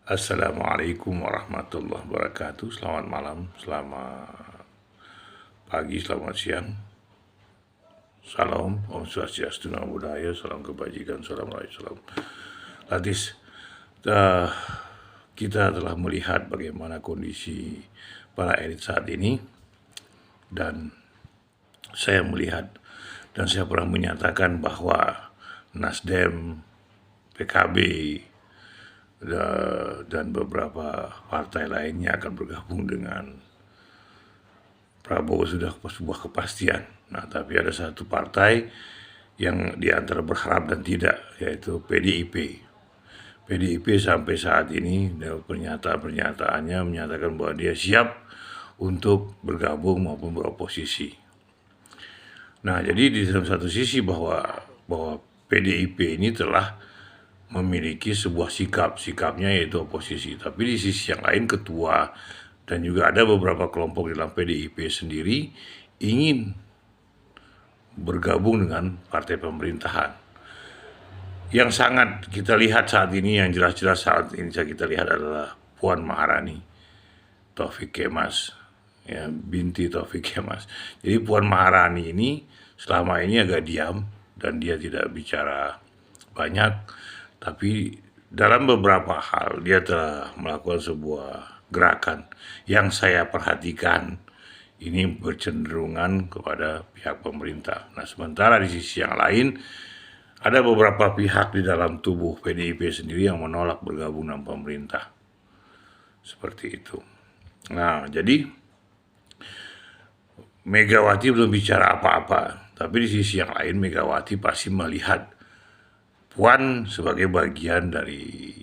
Assalamualaikum warahmatullahi wabarakatuh. Selamat malam, selamat pagi, selamat siang. Salam, Om Swastiastu, Namo Buddhaya, salam kebajikan, salam raja, salam ladis. Kita telah melihat bagaimana kondisi para elit saat ini, dan saya melihat dan saya pernah menyatakan bahwa Nasdem, PKB, dan beberapa partai lainnya akan bergabung dengan Prabowo sudah sebuah kepastian. Nah, tapi ada satu partai yang diantara berharap dan tidak, yaitu PDIP. PDIP sampai saat ini pernyataan-pernyataannya menyatakan bahwa dia siap untuk bergabung maupun beroposisi. Nah, jadi di dalam satu sisi bahwa PDIP ini telah memiliki sebuah sikapnya yaitu oposisi. Tapi di sisi yang lain ketua dan juga ada beberapa kelompok dalam PDIP sendiri ingin bergabung dengan partai pemerintahan. Yang sangat kita lihat saat ini, yang jelas-jelas saat ini kita lihat adalah Puan Maharani, Taufik Kemas, ya, binti Taufik Kemas. Jadi Puan Maharani ini selama ini agak diam dan dia tidak bicara banyak, tapi dalam beberapa hal dia telah melakukan sebuah gerakan yang saya perhatikan ini bercenderungan kepada pihak pemerintah. Nah, sementara di sisi yang lain ada beberapa pihak di dalam tubuh PDIP sendiri yang menolak bergabung dengan pemerintah. Seperti itu. Nah, jadi Megawati belum bicara apa-apa, tapi di sisi yang lain Megawati pasti melihat Puan sebagai bagian dari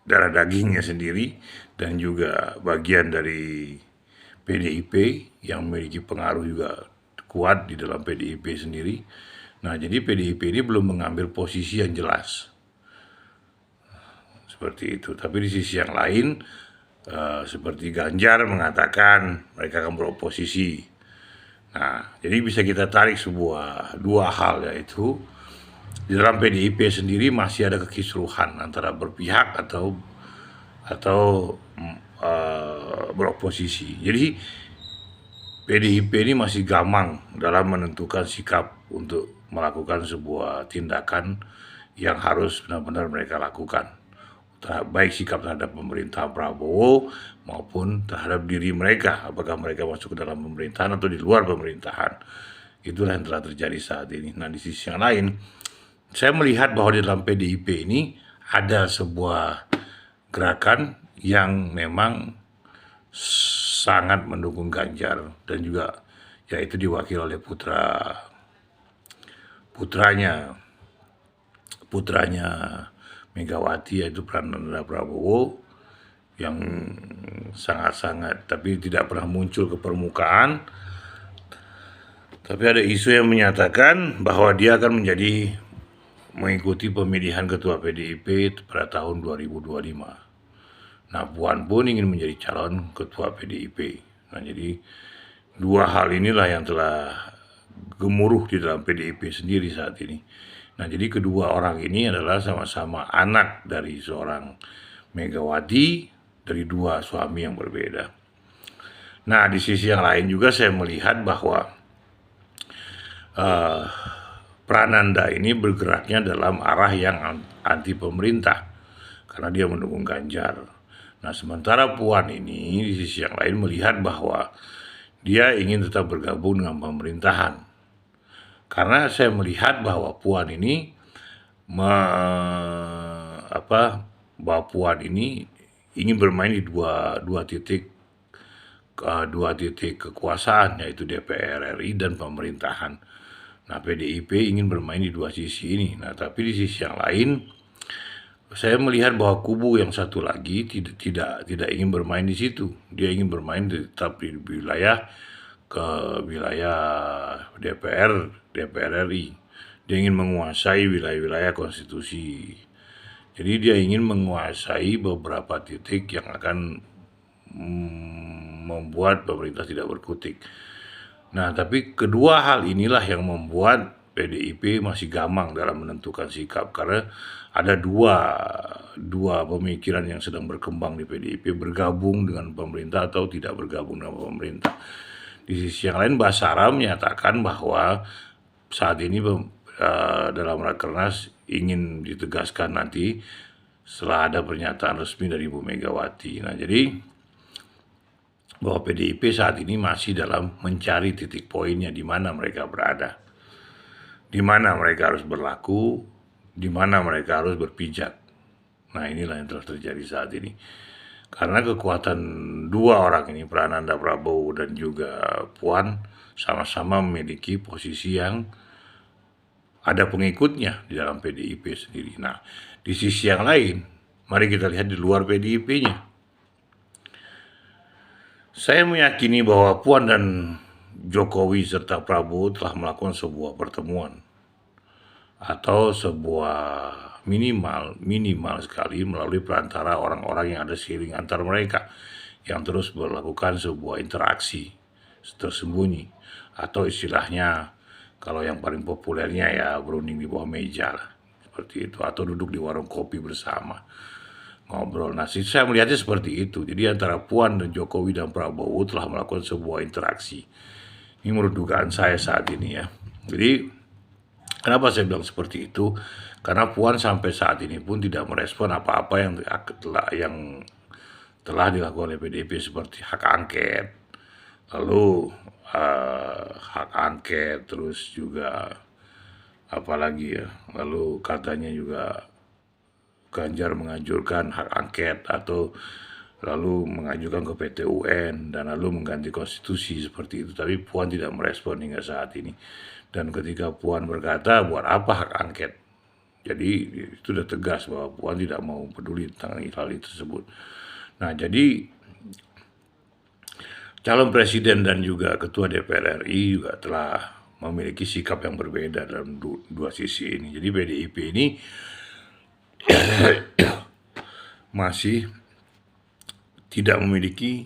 darah dagingnya sendiri dan juga bagian dari PDIP yang memiliki pengaruh juga kuat di dalam PDIP sendiri. Nah, jadi PDIP ini belum mengambil posisi yang jelas. Seperti itu. Tapi di sisi yang lain, seperti Ganjar mengatakan mereka akan beroposisi. Nah, jadi bisa kita tarik dua hal, yaitu di dalam PDIP sendiri masih ada kekisruhan antara berpihak atau beroposisi. Jadi PDIP ini masih gamang dalam menentukan sikap untuk melakukan sebuah tindakan yang harus benar-benar mereka lakukan, baik sikap terhadap pemerintah Prabowo maupun terhadap diri mereka, apakah mereka masuk ke dalam pemerintahan atau di luar pemerintahan. Itulah yang telah terjadi saat ini. Nah, di sisi yang lain, saya melihat bahwa di dalam PDIP ini ada sebuah gerakan yang memang sangat mendukung Ganjar dan juga yaitu diwakili oleh putranya Megawati, yaitu Prananda Prabowo, yang sangat-sangat tapi tidak pernah muncul ke permukaan. Tapi ada isu yang menyatakan bahwa dia akan mengikuti pemilihan ketua PDIP pada tahun 2025. Nah, Puan pun ingin menjadi calon ketua PDIP. Nah, jadi dua hal inilah yang telah gemuruh di dalam PDIP sendiri saat ini. Nah, jadi kedua orang ini adalah sama-sama anak dari seorang Megawati dari dua suami yang berbeda. Nah, di sisi yang lain juga saya melihat bahwa Prananda ini bergeraknya dalam arah yang anti pemerintah karena dia mendukung Ganjar. Nah, sementara Puan ini di sisi yang lain melihat bahwa dia ingin tetap bergabung dengan pemerintahan. Karena saya melihat bahwa Puan ini bahwa Puan ini ingin bermain di dua titik kekuasaan, yaitu DPR RI dan pemerintahan. Nah, PDIP ingin bermain di dua sisi ini. Nah, tapi di sisi yang lain saya melihat bahwa kubu yang satu lagi tidak ingin bermain di situ. Dia ingin bermain tetap di wilayah DPR RI. Dia ingin menguasai wilayah-wilayah konstitusi. Jadi dia ingin menguasai beberapa titik yang akan membuat pemerintah tidak berkutik. Nah, tapi kedua hal inilah yang membuat PDIP masih gamang dalam menentukan sikap karena ada dua pemikiran yang sedang berkembang di PDIP, bergabung dengan pemerintah atau tidak bergabung dengan pemerintah. Di sisi yang lain, Basara menyatakan bahwa saat ini dalam Rakernas ingin ditegaskan nanti setelah ada pernyataan resmi dari Ibu Megawati. Nah, jadi bahwa PDIP saat ini masih dalam mencari titik poinnya di mana mereka berada, di mana mereka harus berlaku, di mana mereka harus berpijak. Nah, inilah yang telah terjadi saat ini. Karena kekuatan dua orang ini, Prananda Prabowo dan juga Puan, sama-sama memiliki posisi yang ada pengikutnya di dalam PDIP sendiri. Nah, di sisi yang lain, mari kita lihat di luar PDIP-nya. Saya meyakini bahwa Puan dan Jokowi serta Prabowo telah melakukan sebuah pertemuan atau sebuah minimal sekali melalui perantara orang-orang yang ada seiring antar mereka yang terus melakukan sebuah interaksi tersembunyi atau istilahnya kalau yang paling populernya ya berunding di bawah meja lah, seperti itu, atau duduk di warung kopi bersama ngobrol. Nah, saya melihatnya seperti itu. Jadi antara Puan dan Jokowi dan Prabowo telah melakukan sebuah interaksi. Ini menurut dugaan saya saat ini ya. Jadi kenapa saya bilang seperti itu? Karena Puan sampai saat ini pun tidak merespon apa-apa yang telah dilakukan oleh PDIP seperti hak angket, lalu hak angket, terus juga apalagi ya, lalu katanya juga Ganjar mengajukan hak angket atau lalu mengajukan ke PT UN dan lalu mengganti konstitusi seperti itu. Tapi Puan tidak merespon hingga saat ini. Dan ketika Puan berkata, buat apa hak angket? Jadi itu sudah tegas bahwa Puan tidak mau peduli tentang hal itu tersebut. Nah, jadi calon presiden dan juga ketua DPR RI juga telah memiliki sikap yang berbeda dalam dua sisi ini. Jadi PDIP ini masih tidak memiliki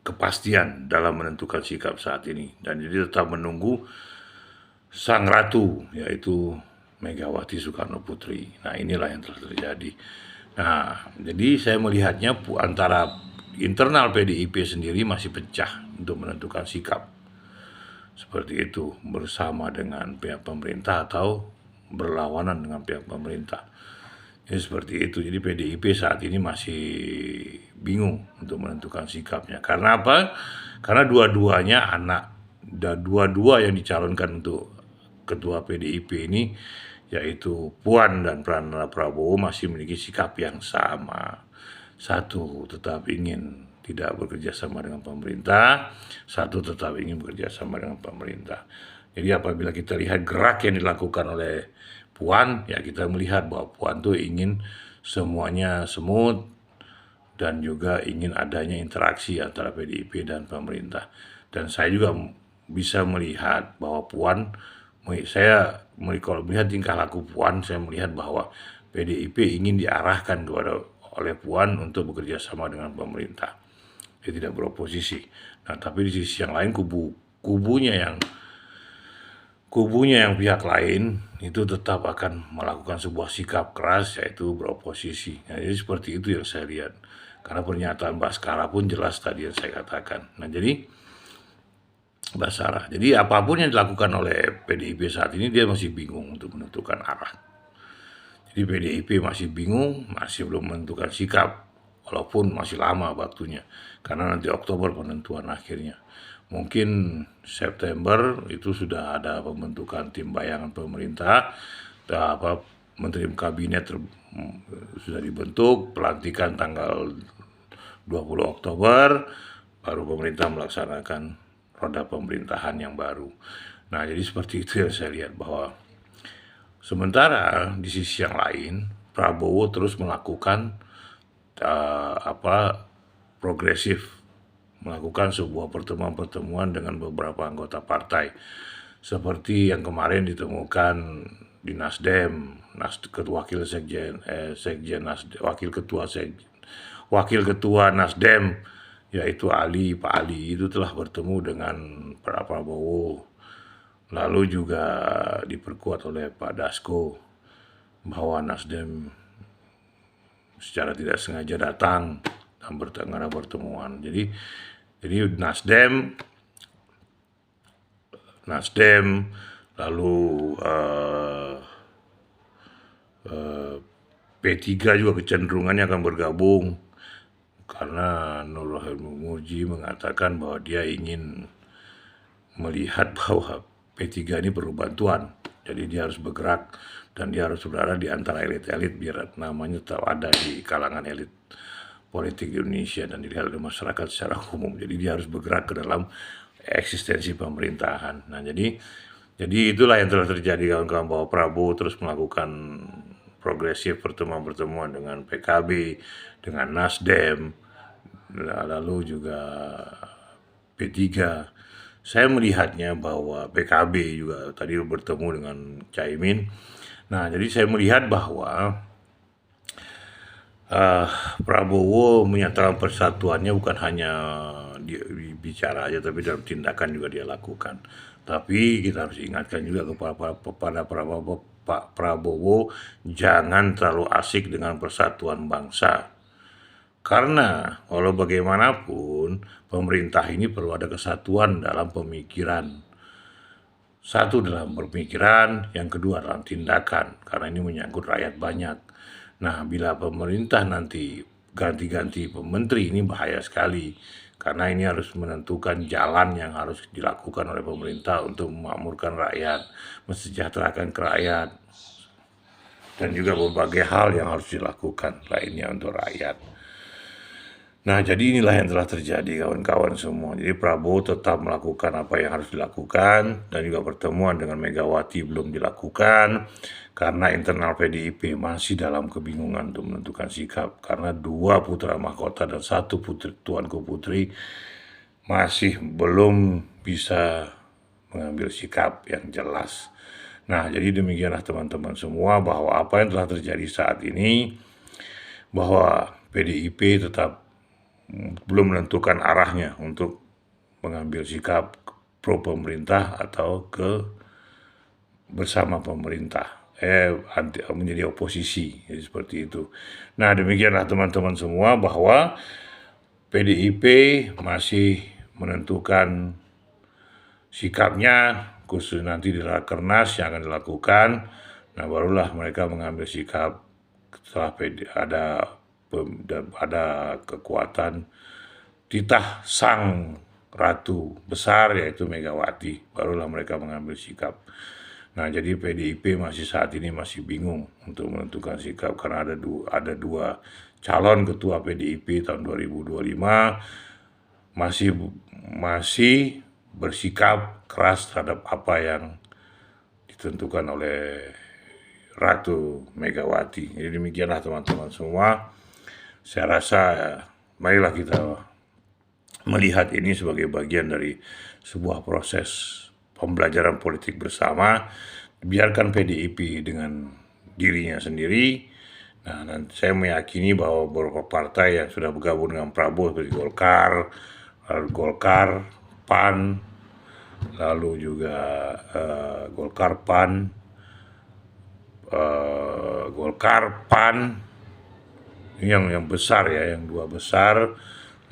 kepastian dalam menentukan sikap saat ini, dan jadi tetap menunggu sang ratu, yaitu Megawati Soekarno Putri. Nah, inilah yang telah terjadi. Nah, jadi saya melihatnya antara internal PDIP sendiri masih pecah untuk menentukan sikap seperti itu, bersama dengan pihak pemerintah atau berlawanan dengan pihak pemerintah. Jadi seperti itu. Jadi PDIP saat ini masih bingung untuk menentukan sikapnya. Karena apa? Karena dua-duanya anak, dan dua-dua yang dicalonkan untuk ketua PDIP ini, yaitu Puan dan Prananda Prabowo, masih memiliki sikap yang sama. Satu tetap ingin tidak bekerja sama dengan pemerintah, satu tetap ingin bekerja sama dengan pemerintah. Jadi apabila kita lihat gerak yang dilakukan oleh Puan, ya kita melihat bahwa Puan tuh ingin semuanya smooth dan juga ingin adanya interaksi antara PDIP dan pemerintah. Dan saya juga bisa melihat bahwa Puan, kalau melihat tingkah laku Puan, saya melihat bahwa PDIP ingin diarahkan oleh Puan untuk bekerja sama dengan pemerintah. Dia tidak beroposisi. Nah, tapi di sisi yang lain kubunya yang pihak lain itu tetap akan melakukan sebuah sikap keras, yaitu beroposisi. Nah, jadi seperti itu yang saya lihat. Karena pernyataan Baskara pun jelas tadi yang saya katakan. Nah, jadi Basara. Jadi apapun yang dilakukan oleh PDIP saat ini, dia masih bingung untuk menentukan arah. Jadi PDIP masih bingung, masih belum menentukan sikap, walaupun masih lama waktunya. Karena nanti Oktober penentuan akhirnya. Mungkin September itu sudah ada pembentukan tim bayangan pemerintah, menteri kabinet sudah dibentuk, pelantikan tanggal 20 Oktober, baru pemerintah melaksanakan roda pemerintahan yang baru. Nah, jadi seperti itu yang saya lihat, bahwa sementara di sisi yang lain Prabowo terus melakukan progresif, melakukan sebuah pertemuan-pertemuan dengan beberapa anggota partai, seperti yang kemarin ditemukan di Nasdem, wakil ketua Nasdem, yaitu Pak Ali itu telah bertemu dengan Prabowo. Lalu juga diperkuat oleh Pak Dasko bahwa Nasdem secara tidak sengaja datang dan ada pertemuan. Jadi Nasdem lalu P3 juga kecenderungannya akan bergabung karena Nurul Murji mengatakan bahwa dia ingin melihat bahwa P3 ini perlu bantuan. Jadi dia harus bergerak dan dia harus berada di antara elit-elit biar namanya tetap ada di kalangan elit politik di Indonesia dan dilihat oleh masyarakat secara umum. Jadi dia harus bergerak ke dalam eksistensi pemerintahan. Nah, jadi itulah yang telah terjadi, kawan-kawan, bahwa Prabowo terus melakukan progresif pertemuan-pertemuan dengan PKB, dengan Nasdem, lalu juga P3. Saya melihatnya bahwa PKB juga tadi bertemu dengan Caimin. Nah, jadi saya melihat bahwa Prabowo menyatakan persatuannya bukan hanya dia bicara aja, tapi dalam tindakan juga dia lakukan. Tapi kita harus ingatkan juga kepada Pak Prabowo, jangan terlalu asik dengan persatuan bangsa. Karena walau bagaimanapun pemerintah ini perlu ada kesatuan dalam pemikiran. Satu dalam pemikiran, yang kedua dalam tindakan, karena ini menyangkut rakyat banyak. Nah, bila pemerintah nanti ganti-ganti menteri, ini bahaya sekali. Karena ini harus menentukan jalan yang harus dilakukan oleh pemerintah untuk memakmurkan rakyat, mensejahterakan rakyat, dan juga berbagai hal yang harus dilakukan lainnya untuk rakyat. Nah, jadi inilah yang telah terjadi, kawan-kawan semua. Jadi Prabowo tetap melakukan apa yang harus dilakukan, dan juga pertemuan dengan Megawati belum dilakukan, karena internal PDIP masih dalam kebingungan untuk menentukan sikap, karena 2 putra mahkota dan 1 tuanku putri masih belum bisa mengambil sikap yang jelas. Nah, jadi demikianlah teman-teman semua, bahwa apa yang telah terjadi saat ini, bahwa PDIP tetap belum menentukan arahnya untuk mengambil sikap pro pemerintah atau bersama pemerintah, menjadi oposisi, jadi seperti itu. Nah, demikianlah teman-teman semua, bahwa PDIP masih menentukan sikapnya, khusus nanti di Rakernas yang akan dilakukan. Nah, barulah mereka mengambil sikap setelah ada kekuatan titah sang ratu besar, yaitu Megawati, barulah mereka mengambil sikap. Nah, jadi PDIP saat ini masih bingung untuk menentukan sikap, karena ada dua calon ketua PDIP tahun 2025 masih bersikap keras terhadap apa yang ditentukan oleh Ratu Megawati. Jadi demikianlah teman-teman semua. Saya rasa marilah kita melihat ini sebagai bagian dari sebuah proses pembelajaran politik bersama. Biarkan PDIP dengan dirinya sendiri. Nah, dan saya meyakini bahwa beberapa partai yang sudah bergabung dengan Prabowo seperti Golkar, PAN, lalu juga Golkar, PAN, yang besar ya, yang 2 besar,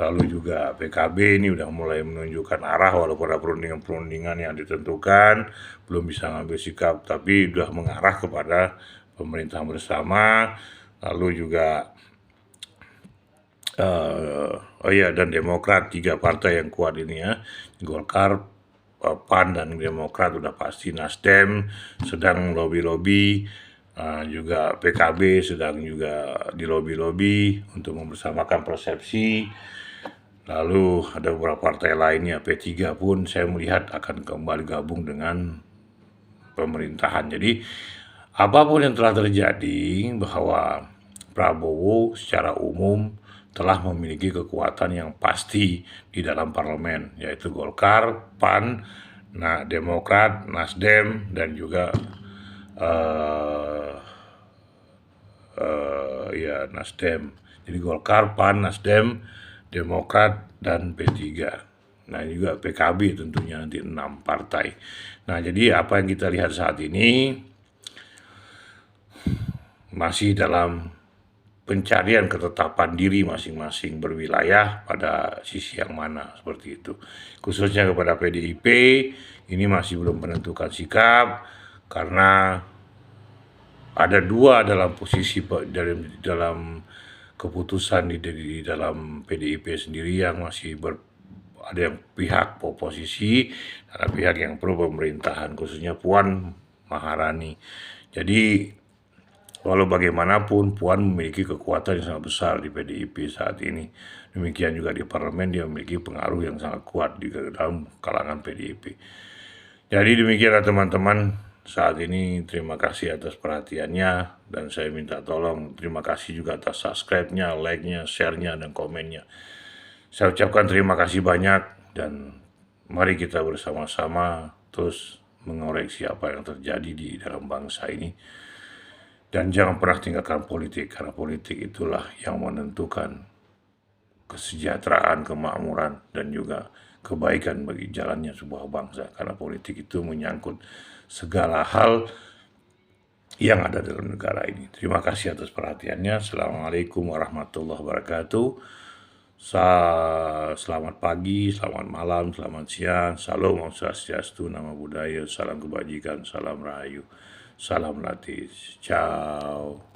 lalu juga PKB ini udah mulai menunjukkan arah, walaupun ada perundingan-perundingan yang ditentukan, belum bisa ngambil sikap, tapi udah mengarah kepada pemerintah bersama. Lalu juga dan Demokrat, 3 partai yang kuat ini ya, Golkar, PAN dan Demokrat udah pasti. Nasdem sedang lobby-lobby, juga PKB sedang juga dilobi-lobi untuk membersamakan persepsi. Lalu ada beberapa partai lainnya, P3 pun saya melihat akan kembali gabung dengan pemerintahan. Jadi apapun yang telah terjadi, bahwa Prabowo secara umum telah memiliki kekuatan yang pasti di dalam parlemen, yaitu Golkar, PAN, Demokrat, Nasdem, dan juga Nasdem. Jadi Golkar, PAN, Nasdem, Demokrat, dan P3. Nah juga PKB tentunya nanti 6 partai. Nah jadi apa yang kita lihat saat ini masih dalam pencarian ketetapan diri masing-masing berwilayah pada sisi yang mana seperti itu. Khususnya kepada PDIP ini masih belum menentukan sikap karena ada dua dalam posisi dalam keputusan di dalam PDIP sendiri yang masih ada yang pihak oposisi, ada pihak yang pro pemerintahan, khususnya Puan Maharani. Jadi walau bagaimanapun Puan memiliki kekuatan yang sangat besar di PDIP saat ini. Demikian juga di parlemen dia memiliki pengaruh yang sangat kuat di dalam kalangan PDIP. Jadi demikianlah teman-teman, saat ini terima kasih atas perhatiannya dan saya minta tolong terima kasih juga atas subscribe-nya, like-nya, share-nya, dan komennya. Saya ucapkan terima kasih banyak dan mari kita bersama-sama terus mengoreksi apa yang terjadi di dalam bangsa ini. Dan jangan pernah tinggalkan politik, karena politik itulah yang menentukan kesejahteraan, kemakmuran, dan juga kebaikan bagi jalannya sebuah bangsa. Karena politik itu menyangkut segala hal yang ada dalam negara ini. Terima kasih atas perhatiannya. Assalamualaikum warahmatullahi wabarakatuh. Selamat pagi, selamat malam, selamat siang. Salam Om Swastiastu, Namo Buddhaya, salam kebajikan, salam rahayu, salam latih. Ciao.